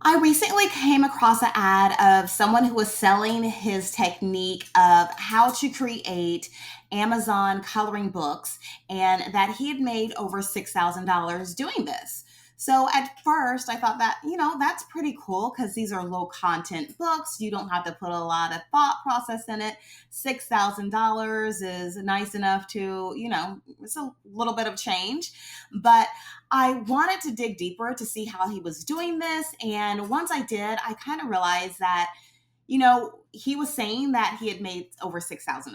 I recently came across an ad of someone who was selling his technique of how to create Amazon coloring books and that he had made over $6,000 doing this. So at first I thought that, that's pretty cool because these are low content books. You don't have to put a lot of thought process in it. $6,000 is nice enough to, it's a little bit of change. But I wanted to dig deeper to see how he was doing this. And once I did, I kind of realized that he was saying that he had made over $6,000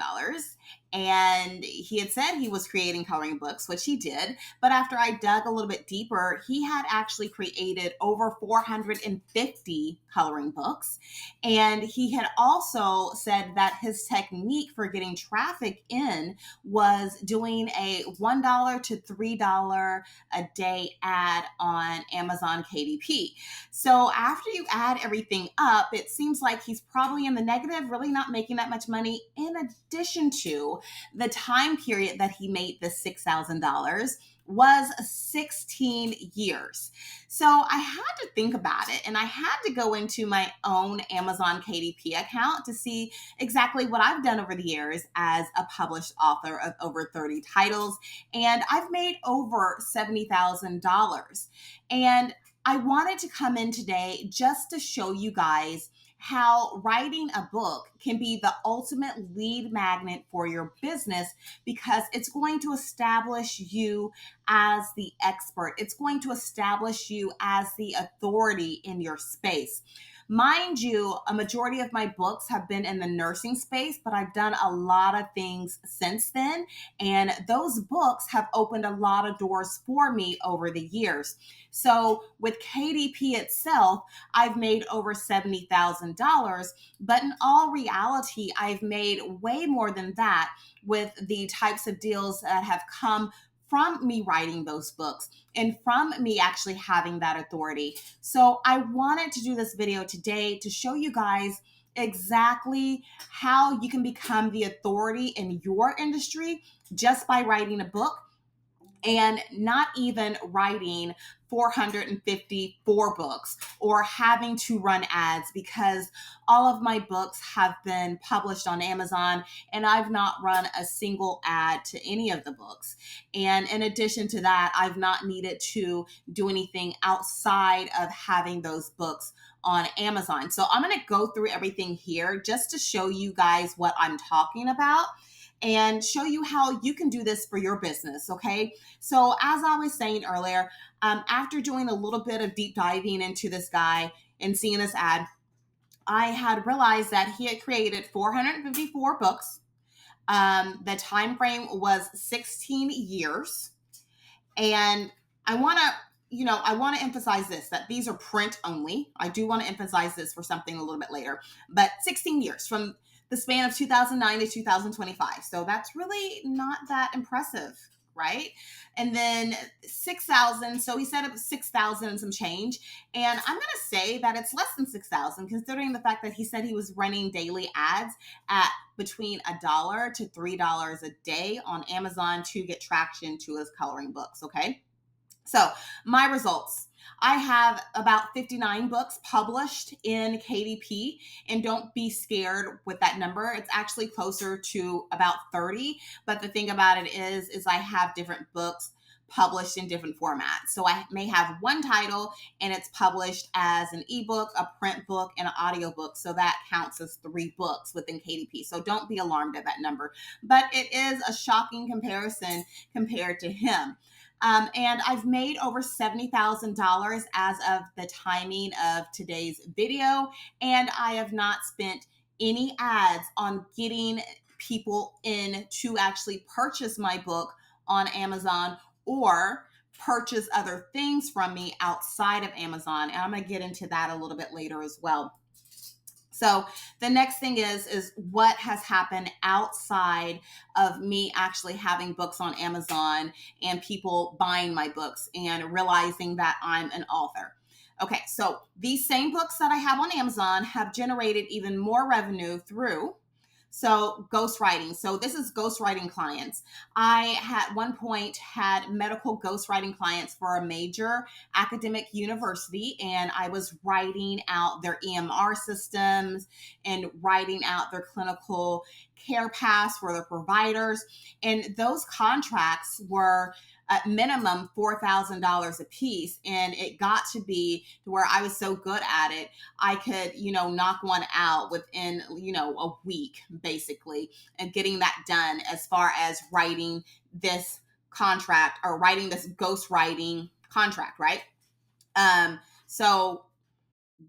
and he had said he was creating coloring books, which he did. But after I dug a little bit deeper, he had actually created over 450 coloring books. And he had also said that his technique for getting traffic in was doing a $1 to $3 a day ad on Amazon KDP. So after you add everything up, it seems like he's probably in the negative, really not making that much money, in addition to the time period that he made the $6,000 was 16 years. So I had to think about it and I had to go into my own Amazon KDP account to see exactly what I've done over the years as a published author of over 30 titles. And I've made over $70,000. And I wanted to come in today just to show you guys how writing a book can be the ultimate lead magnet for your business because it's going to establish you as the expert. It's going to establish you as the authority in your space. Mind you, a majority of my books have been in the nursing space, but I've done a lot of things since then. And those books have opened a lot of doors for me over the years. So with KDP itself, I've made over $70,000, but in all reality, I've made way more than that with the types of deals that have come from me writing those books and from me actually having that authority. So I wanted to do this video today to show you guys exactly how you can become the authority in your industry just by writing a book and not even writing 454 books or having to run ads, because all of my books have been published on Amazon and I've not run a single ad to any of the books. And in addition to that, I've not needed to do anything outside of having those books on Amazon. So I'm going to go through everything here just to show you guys what I'm talking about and show you how you can do this for your business. Okay. So as I was saying earlier, after doing a little bit of deep diving into this guy and seeing this ad, I had realized that he had created 454 books. The time frame was 16 years. And I want to emphasize this, that these are print only. I do want to emphasize this for something a little bit later, but 16 years from the span of 2009 to 2025. So that's really not that impressive, right? And then 6,000. So he said it was 6,000 and some change. And I'm going to say that it's less than 6,000, considering the fact that he said he was running daily ads at between $1 to $3 a day on Amazon to get traction to his coloring books. Okay. So my results. I have about 59 books published in KDP, and don't be scared with that number. It's actually closer to about 30. But the thing about it is I have different books published in different formats. So I may have one title and it's published as an ebook, a print book, and an audiobook. So that counts as 3 books within KDP. So don't be alarmed at that number. But it is a shocking comparison compared to him. And I've made over $70,000 as of the timing of today's video. And I have not spent any ads on getting people in to actually purchase my book on Amazon or purchase other things from me outside of Amazon. And I'm going to get into that a little bit later as well. So the next thing is what has happened outside of me actually having books on Amazon and people buying my books and realizing that I'm an author. Okay, so these same books that I have on Amazon have generated even more revenue through So ghostwriting. So this is ghostwriting clients. I had one point had medical ghostwriting clients for a major academic university, and I was writing out their EMR systems and writing out their clinical care paths for their providers. And those contracts were at minimum $4,000 a piece. And it got to be to where I was so good at it, I could, knock one out within, a week, basically, and getting that done as far as writing this contract or writing this ghost writing contract, right? So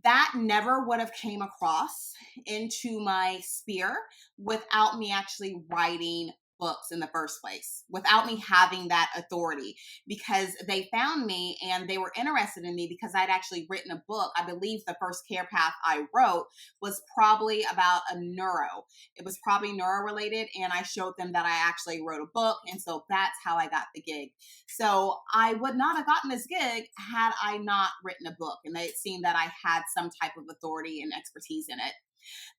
that never would have came across into my sphere without me actually writing books in the first place, without me having that authority, because they found me and they were interested in me because I'd actually written a book. I believe the first care path I wrote was probably about a neuro. It was probably neuro related, and I showed them that I actually wrote a book, and so that's how I got the gig. So I would not have gotten this gig had I not written a book, and it seemed that I had some type of authority and expertise in it.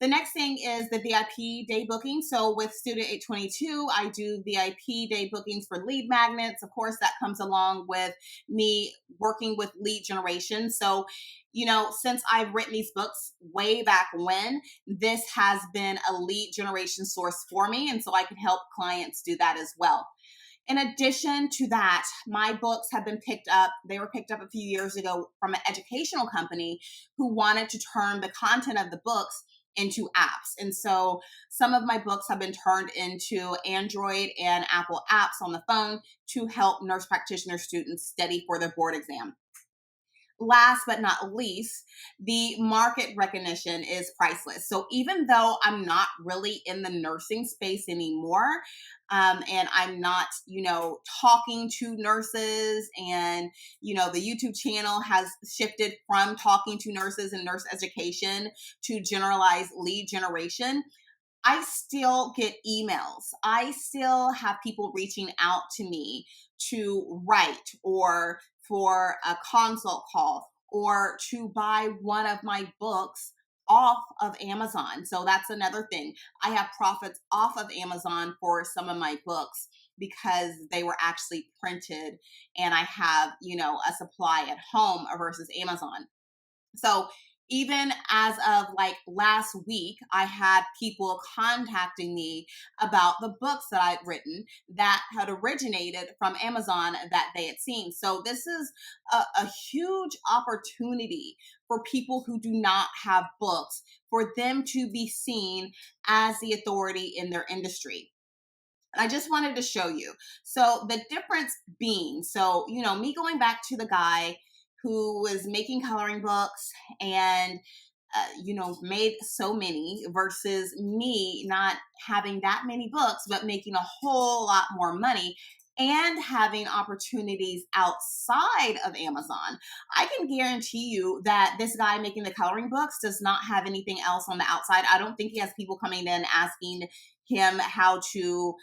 The next thing is the VIP day booking. So with Student 822, I do VIP day bookings for lead magnets. Of course, that comes along with me working with lead generation. So, since I've written these books way back when, this has been a lead generation source for me. And so I can help clients do that as well. In addition to that, my books have been picked up. They were picked up a few years ago from an educational company who wanted to turn the content of the books into apps. And so some of my books have been turned into Android and Apple apps on the phone to help nurse practitioner students study for their board exam. Last but not least, the market recognition is priceless. So even though I'm not really in the nursing space anymore, and I'm not, talking to nurses, and, the YouTube channel has shifted from talking to nurses and nurse education to generalized lead generation, I still get emails. I still have people reaching out to me to write or for a consult call or to buy one of my books off of Amazon. So that's another thing. I have profits off of Amazon for some of my books because they were actually printed and I have, a supply at home versus Amazon. So even as of like last week, I had people contacting me about the books that I'd written that had originated from Amazon that they had seen. So this is a huge opportunity for people who do not have books, for them to be seen as the authority in their industry. And I just wanted to show you. So the difference being, so, me going back to the guy who was making coloring books and, made so many versus me not having that many books, but making a whole lot more money and having opportunities outside of Amazon. I can guarantee you that this guy making the coloring books does not have anything else on the outside. I don't think he has people coming in asking him how to,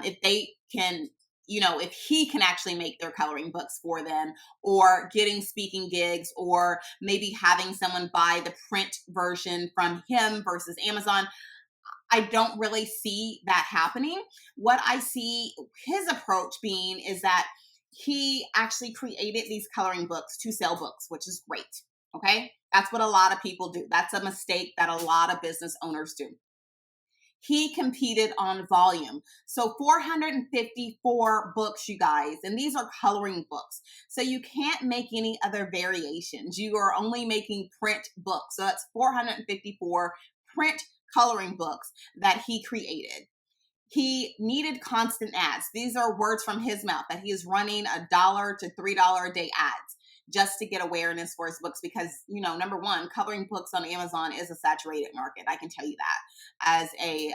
if they can, if he can actually make their coloring books for them, or getting speaking gigs, or maybe having someone buy the print version from him versus Amazon. I don't really see that happening. What I see his approach being is that he actually created these coloring books to sell books, which is great. Okay. That's what a lot of people do. That's a mistake that a lot of business owners do. He competed on volume. So 454 books, you guys, and these are coloring books. So you can't make any other variations. You are only making print books. So that's 454 print coloring books that he created. He needed constant ads. These are words from his mouth that he is running $1 to $3 a day ads just to get awareness for his books because, number one, coloring books on Amazon is a saturated market. I can tell you that. As a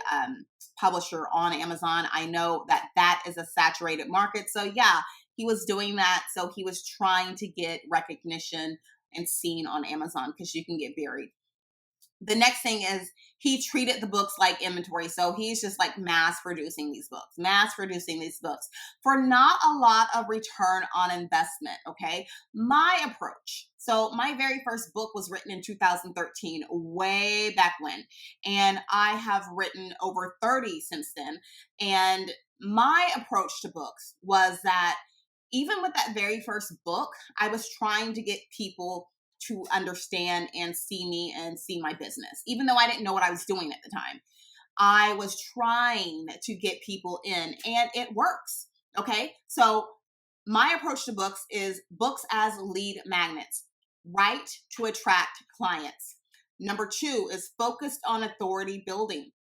publisher on Amazon, I know that that is a saturated market. So yeah, he was doing that. So he was trying to get recognition and seen on Amazon because you can get buried. The next thing is he treated the books like inventory. So he's just like mass producing these books for not a lot of return on investment. Okay. My approach. So my very first book was written in 2013, way back when. And I have written over 30 since then. And my approach to books was that even with that very first book, I was trying to get people to understand and see me and see my business, even though I didn't know what I was doing at the time. I was trying to get people in, and it works. Okay. So, my approach to books is books as lead magnets, write to attract clients. Number two is focused on authority building.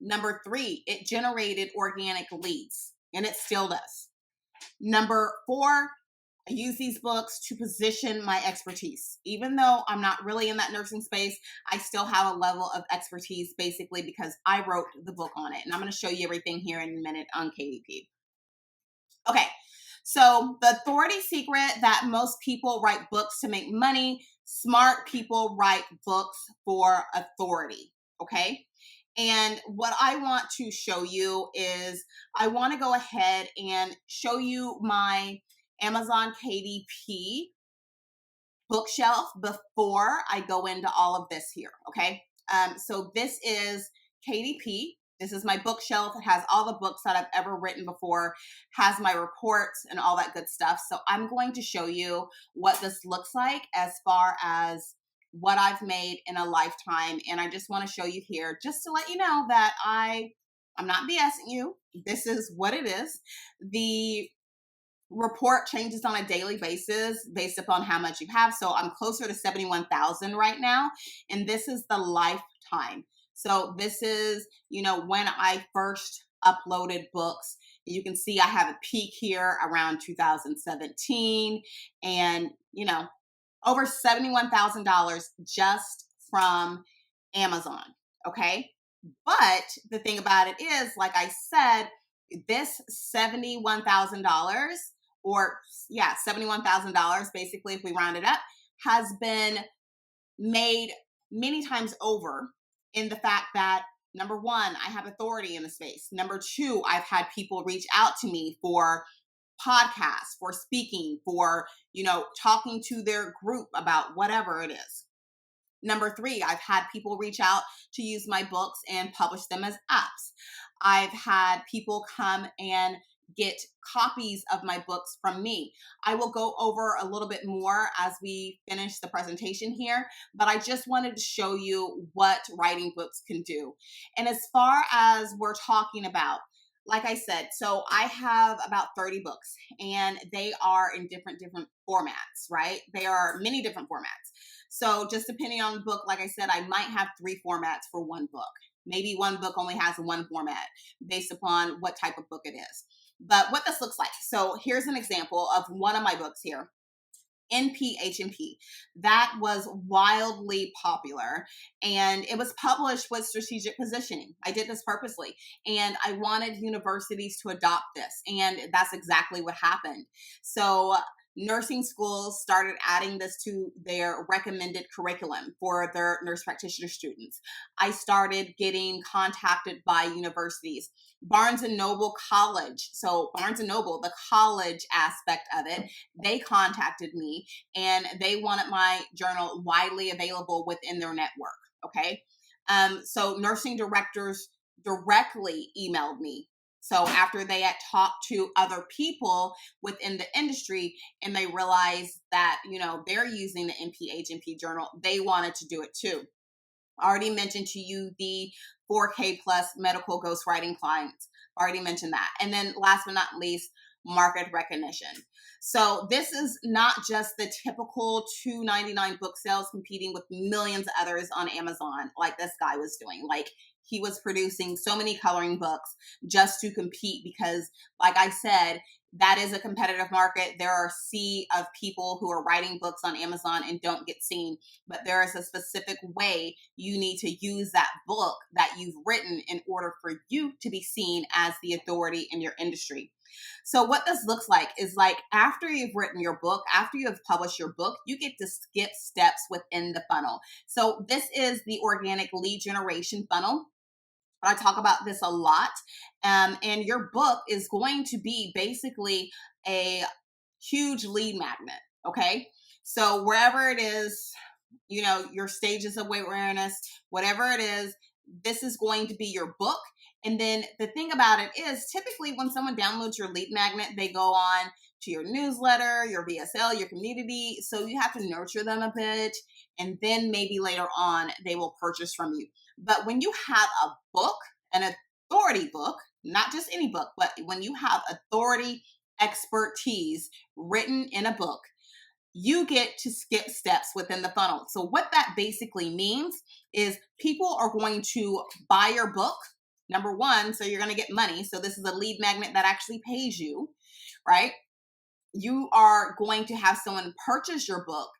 Number three, it generated organic leads, and it still does. Number four, I use these books to position my expertise. Even though I'm not really in that nursing space, I still have a level of expertise basically because I wrote the book on it. And I'm going to show you everything here in a minute on KDP. Okay, so the authority secret that most people write books to make money, smart people write books for authority. Okay. And what I want to show you is I want to go ahead and show you my Amazon KDP bookshelf before I go into all of this here. Okay. So this is KDP. This is my bookshelf. It has all the books that I've ever written before, has my reports and all that good stuff. So I'm going to show you what this looks like as far as what I've made in a lifetime. And I just want to show you here just to let you know that I'm not BSing you. This is what it is. The report changes on a daily basis based upon how much you have. So I'm closer to 71,000 right now. And this is the lifetime. So this is, when I first uploaded books. You can see I have a peak here around 2017 and, over $71,000 just from Amazon. Okay. But the thing about it is, like I said, this $71,000 $71,000 basically, if we round it up, has been made many times over in the fact that number one, I have authority in the space. Number two, I've had people reach out to me for podcasts, for speaking, for, talking to their group about whatever it is. Number three, I've had people reach out to use my books and publish them as apps. I've had people come and get copies of my books from me. I will go over a little bit more as we finish the presentation here, but I just wanted to show you what writing books can do. And as far as we're talking about, like I said, so I have about 30 books and they are in different formats, right? They are many different formats. So just depending on the book, like I said, I might have 3 formats for one book. Maybe one book only has one format based upon what type of book it is. But what this looks like. So here's an example of one of my books here. NPHNP. That was wildly popular and it was published with strategic positioning. I did this purposely and I wanted universities to adopt this, and that's exactly what happened. So nursing schools started adding this to their recommended curriculum for their nurse practitioner students. I started getting contacted by universities. Barnes and Noble College. So Barnes and Noble, the college aspect of it, they contacted me and they wanted my journal widely available within their network. Okay. So nursing directors directly emailed me. So after they had talked to other people within the industry and they realized that, they're using the NPHNP journal, they wanted to do it too. I already mentioned to you the 4K plus medical ghostwriting clients. I already mentioned that. And then last but not least, market recognition. So this is not just the typical $2.99 book sales competing with millions of others on Amazon like this guy was doing. Like he was producing so many coloring books just to compete because, like I said, that is a competitive market. There are a sea of people who are writing books on Amazon and don't get seen, but there is a specific way you need to use that book that you've written in order for you to be seen as the authority in your industry. So what this looks like is like after you've written your book, after you have published your book, you get to skip steps within the funnel. So this is the organic lead generation funnel. I talk about this a lot. And your book is going to be basically a huge lead magnet. Okay. So wherever it is, your stages of weight awareness, whatever it is, this is going to be your book. And then the thing about it is typically when someone downloads your lead magnet, they go on to your newsletter, your VSL, your community. So you have to nurture them a bit. And then maybe later on, they will purchase from you. But when you have a book, an authority book, not just any book, but when you have authority expertise written in a book, you get to skip steps within the funnel. So what that basically means is people are going to buy your book. Number one, so you're going to get money. So this is a lead magnet that actually pays you, right? You are going to have someone purchase your book.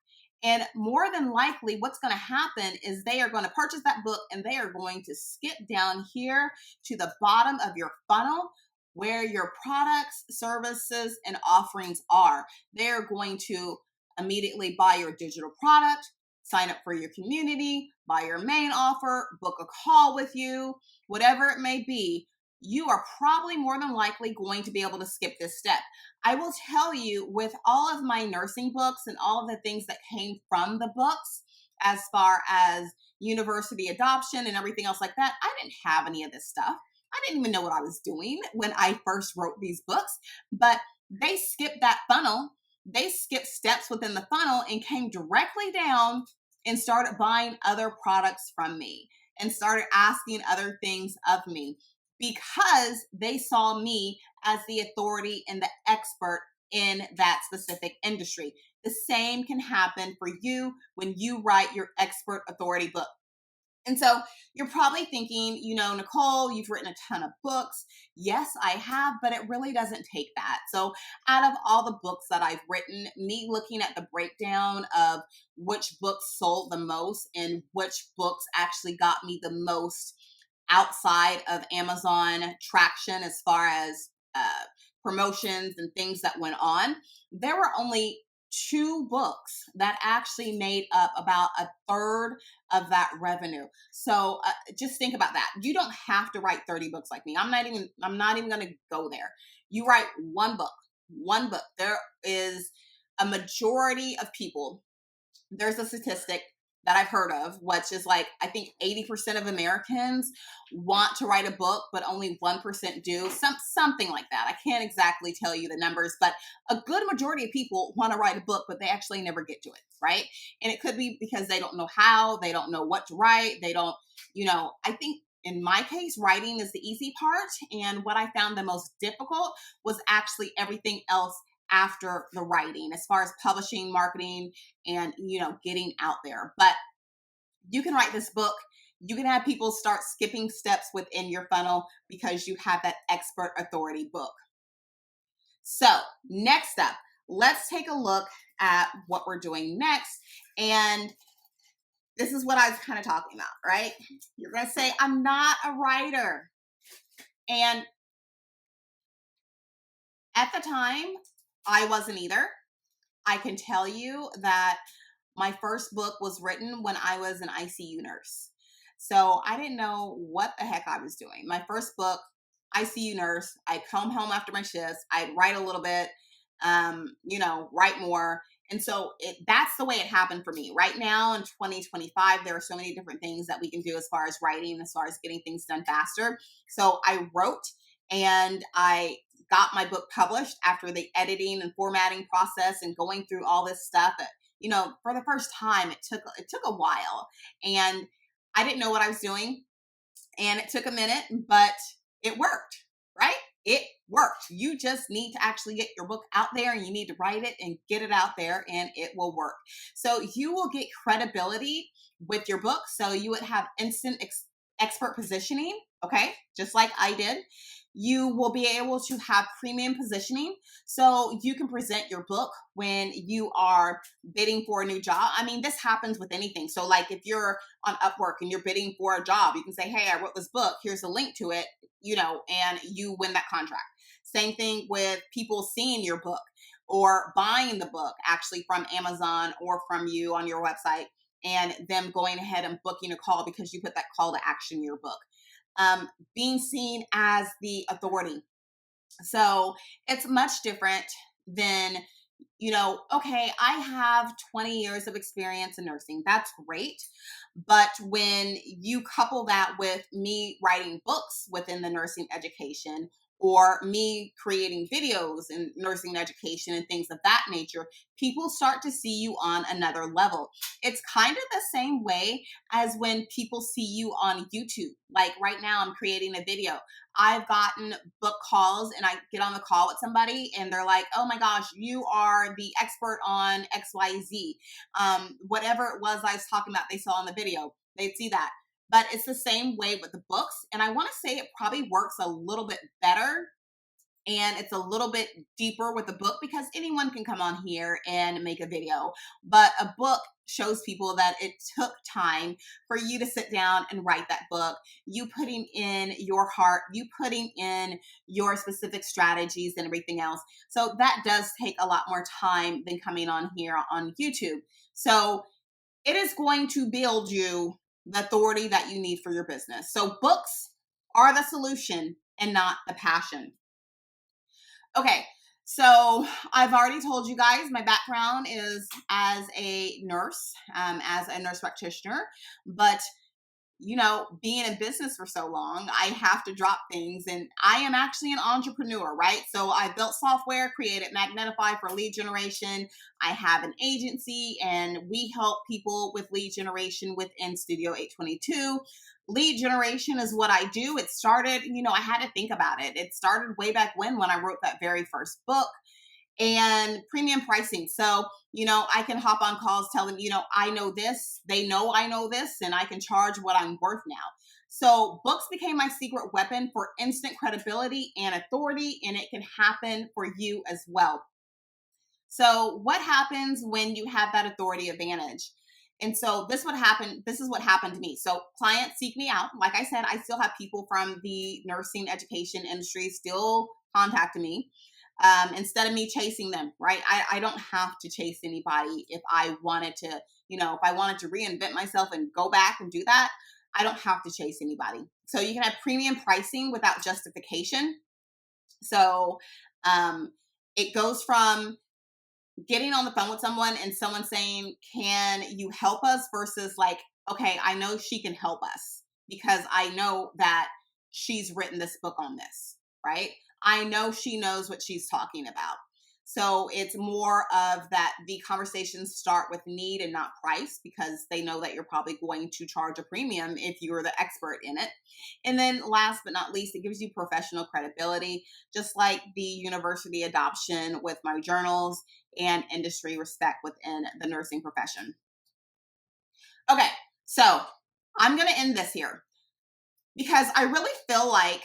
And more than likely, what's going to happen is they are going to purchase that book and they are going to skip down here to the bottom of your funnel where your products, services, and offerings are. They're going to immediately buy your digital product, sign up for your community, buy your main offer, book a call with you, whatever it may be. You are probably more than likely going to be able to skip this step. I will tell you, with all of my nursing books and all of the things that came from the books, as far as university adoption and everything else like that, I didn't have any of this stuff. I didn't even know what I was doing when I first wrote these books, but they skipped that funnel. They skipped steps within the funnel and came directly down and started buying other products from me and started asking other things of me because they saw me as the authority and the expert in that specific industry. The same can happen for you when you write your expert authority book. And so you're probably thinking, Nicole, you've written a ton of books. Yes, I have, but it really doesn't take that. So out of all the books that I've written, me looking at the breakdown of which books sold the most and which books actually got me the most outside of Amazon traction as far as promotions and things that went on, there were only 2 books that actually made up about a third of that revenue. So just think about that. You don't have to write 30 books like me. I'm not even going to go there. You write one book. There is a majority of people. There's a statistic that I've heard of, which is like, I think 80% of Americans want to write a book, but only 1% do. Something like that. I can't exactly tell you the numbers, but a good majority of people want to write a book, but they actually never get to it, right? And it could be because they don't know how, they don't know what to write, they don't, I think in my case, writing is the easy part. And what I found the most difficult was actually everything else after the writing, as far as publishing, marketing, and getting out there. But you can write this book. You can have people start skipping steps within your funnel because you have that expert authority book. So next up, let's take a look at what we're doing next. And this is what I was kind of talking about, right? You're going to say, I'm not a writer. And at the time, I wasn't either. I can tell you that my first book was written when I was an ICU nurse. So I didn't know what the heck I was doing. My first book, ICU nurse, I'd come home after my shifts, I'd write a little bit, write more. And so that's the way it happened for me. Right now in 2025, there are so many different things that we can do as far as writing, as far as getting things done faster. So I wrote and I got my book published after the editing and formatting process and going through all this stuff. For the first time, it took a while, and I didn't know what I was doing, and it took a minute, but it worked, right? It worked. You just need to actually get your book out there, and you need to write it and get it out there, and it will work. So you will get credibility with your book. So you would have instant expert positioning, okay, just like I did. You will be able to have premium positioning so you can present your book when you are bidding for a new job. I mean, this happens with anything. So, like if you're on Upwork and you're bidding for a job, you can say, hey, I wrote this book, here's a link to it, and you win that contract. Same thing with people seeing your book or buying the book actually from Amazon or from you on your website, and them going ahead and booking a call because you put that call to action in your book. Being seen as the authority. So it's much different than, okay, I have 20 years of experience in nursing. That's great. But when you couple that with me writing books within the nursing education, or me creating videos in nursing education and things of that nature, people start to see you on another level. It's kind of the same way as when people see you on YouTube. Like right now, I'm creating a video. I've gotten book calls and I get on the call with somebody and they're like, oh my gosh, you are the expert on XYZ. Whatever it was I was talking about, they saw in the video, they'd see that. But it's the same way with the books. And I want to say it probably works a little bit better and it's a little bit deeper with the book because anyone can come on here and make a video. But a book shows people that it took time for you to sit down and write that book. You putting in your heart, you putting in your specific strategies and everything else. So that does take a lot more time than coming on here on YouTube. So it is going to build you the authority that you need for your business. So books are the solution and not the passion. Okay, so I've already told you guys my background is as a nurse, as a nurse practitioner, but being in business for so long, I have to drop things. And I am actually an entrepreneur, right? So I built software, created Magnetify for lead generation. I have an agency and we help people with lead generation within Studio 822. Lead generation is what I do. It started, I had to think about it. It started way back when I wrote that very first book. And premium pricing. So, I can hop on calls, tell them, I know this, they know I know this, and I can charge what I'm worth now. So books became my secret weapon for instant credibility and authority, and it can happen for you as well. So what happens when you have that authority advantage? And so this would happen. This is what happened to me. So clients seek me out. Like I said, I still have people from the nursing education industry still contacting me. Instead of me chasing them, right? I don't have to chase anybody if I wanted to, if I wanted to reinvent myself and go back and do that, I don't have to chase anybody. So you can have premium pricing without justification. So it goes from getting on the phone with someone and someone saying, can you help us, versus like, okay, I know she can help us because I know that she's written this book on this, right? I know she knows what she's talking about. So it's more of that the conversations start with need and not price because they know that you're probably going to charge a premium if you're the expert in it. And then last but not least, it gives you professional credibility, just like the university adoption with my journals and industry respect within the nursing profession. Okay, so I'm going to end this here because I really feel like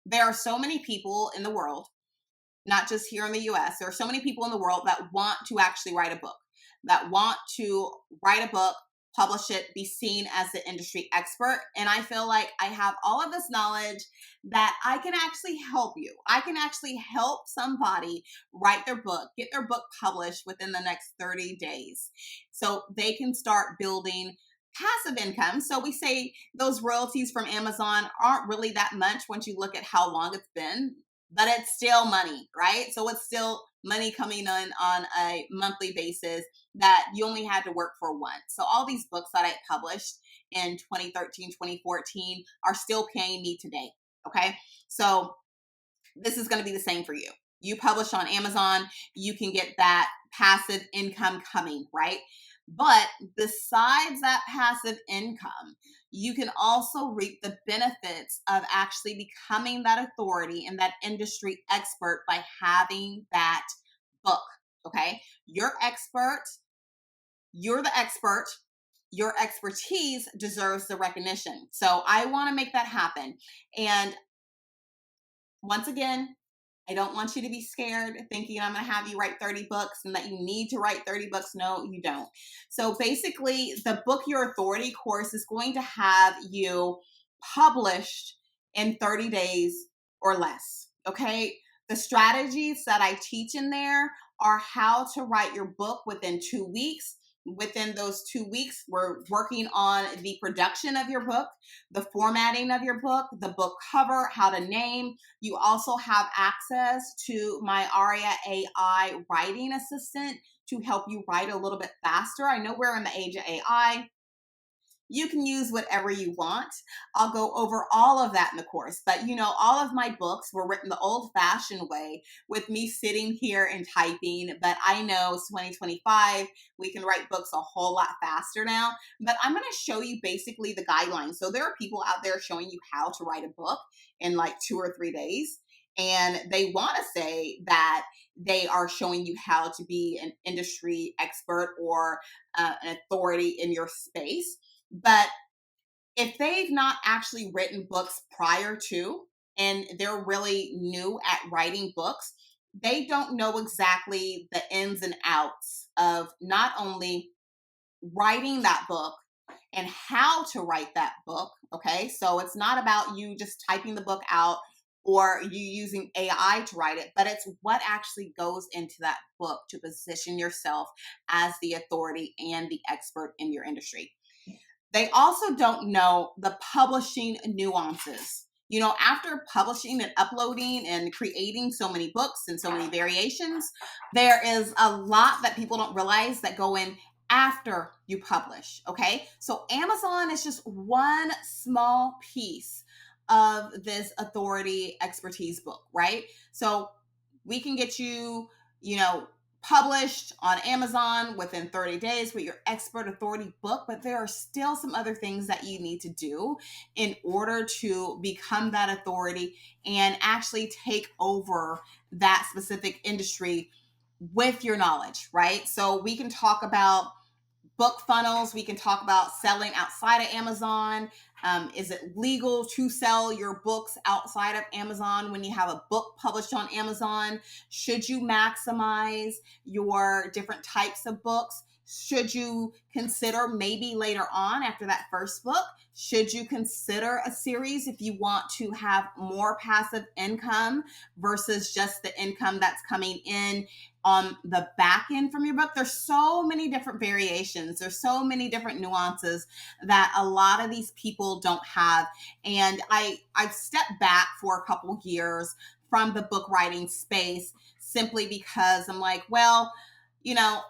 there are so many people in the world, not just here in the US, there are so many people in the world that want to actually write a book, that want to write a book, publish it, be seen as the industry expert. And I feel like I have all of this knowledge that I can actually help you. I can actually help somebody write their book, get their book published within the next 30 days so they can start building passive income. So we say those royalties from Amazon aren't really that much once you look at how long it's been, but it's still money, right? So it's still money coming in on a monthly basis that you only had to work for once. So all these books that I published in 2013, 2014 are still paying me today. Okay. So this is going to be the same for you. You publish on Amazon, you can get that passive income coming, right? But besides that passive income, you can also reap the benefits of actually becoming that authority and that industry expert by having that book. Okay. You're the expert. your expertise deserves the recognition. So I want to make that happen. And once again, I don't want you to be scared thinking I'm going to have you write 30 books and that you need to write 30 books. No, you don't. So basically, the Book Your Authority course is going to have you published in 30 days or less. Okay. The strategies that I teach in there are how to write your book within 2 weeks. Within those 2 weeks, we're working on the production of your book, the formatting of your book, the book cover, how to name. You also have access to my Aria AI writing assistant to help you write a little bit faster. I know we're in the age of AI. You can use whatever you want. I'll go over all of that in the course. But all of my books were written the old fashioned way with me sitting here and typing. But I know it's 2025. We can write books a whole lot faster now. But I'm going to show you basically the guidelines. So there are people out there showing you how to write a book in like 2 or 3 days. And they want to say that they are showing you how to be an industry expert or an authority in your space. But if they've not actually written books prior to, and they're really new at writing books, they don't know exactly the ins and outs of not only writing that book and how to write that book. Okay. So it's not about you just typing the book out or you using AI to write it, but it's what actually goes into that book to position yourself as the authority and the expert in your industry. They also don't know the publishing nuances. After publishing and uploading and creating so many books and so many variations, there is a lot that people don't realize that go in after you publish. Okay. So Amazon is just one small piece of this authority expertise book, right? So we can get you, you know, published on Amazon within 30 days with your expert authority book, but there are still some other things that you need to do in order to become that authority and actually take over that specific industry with your knowledge, right? So we can talk about book funnels. We can talk about selling outside of Amazon. Is it legal to sell your books outside of Amazon when you have a book published on Amazon? Should you maximize your different types of books? Should you consider maybe later on after that first book, should you consider a series if you want to have more passive income versus just the income that's coming in on the back end from your book? There's so many different variations. There's so many different nuances that a lot of these people don't have. And I've stepped back for a couple years from the book writing space simply because I'm like, well, you know,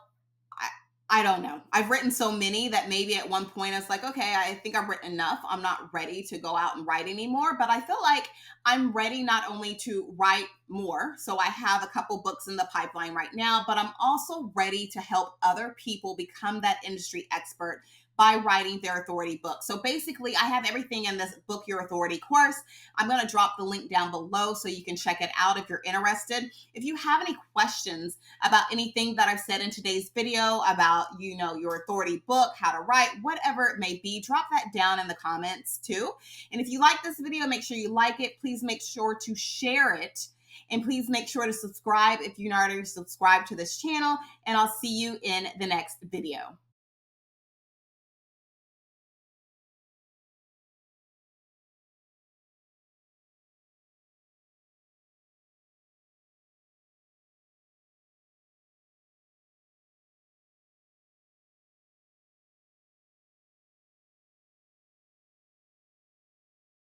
I don't know. I've written so many that maybe at one point I was like, okay, I think I've written enough. I'm not ready to go out and write anymore. But I feel like I'm ready not only to write more. So I have a couple books in the pipeline right now, but I'm also ready to help other people become that industry expert by writing their authority book. So basically, I have everything in this Book Your Authority course. I'm going to drop the link down below so you can check it out if you're interested. If you have any questions about anything that I've said in today's video about, your authority book, how to write, whatever it may be, drop that down in the comments too. And if you like this video, make sure you like it. Please make sure to share it. And please make sure to subscribe if you're not already subscribed to this channel. And I'll see you in the next video.